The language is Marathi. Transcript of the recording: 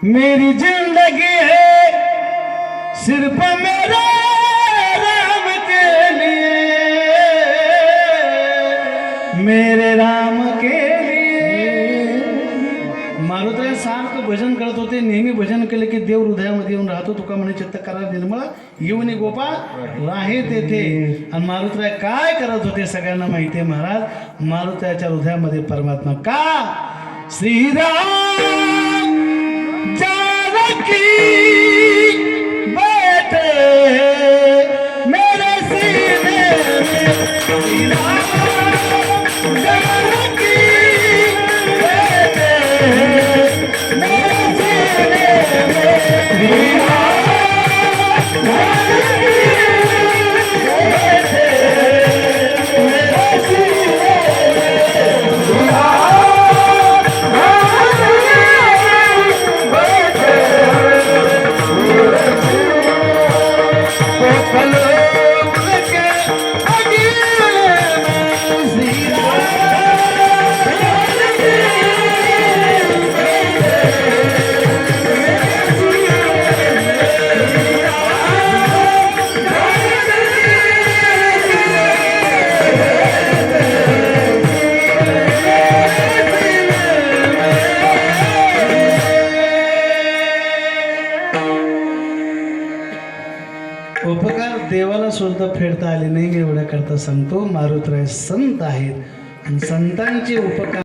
मेरी जिंदगी है सिर्फ मेरे राम के लिए, मेरे राम के लिए. मारुतराय सारखं भजन करत होते. नेहमी भजन केले की देव हृदयामध्ये येऊन राहतो. तुका म्हणे चित्त करा निर्मळ येऊन गोपाळ राहे तेथे. आणि मारुतराय काय करत होते सगळ्यांना माहिती आहे महाराज. मारुतरायाच्या हृदयामध्ये परमात्मा का श्रीराम जानकी बैठे मेरे सीने में, श्रीराम जानकी बैठे मेरे सीने में, श्रीराम जानकी बैठे मेरे सीने में, श्रीराम उपकार देवाला सुद्धा फेडता आले नाही. एवढ्या करता सांगतो. मारुतराय संत आहेत आणि संतांचे उपकार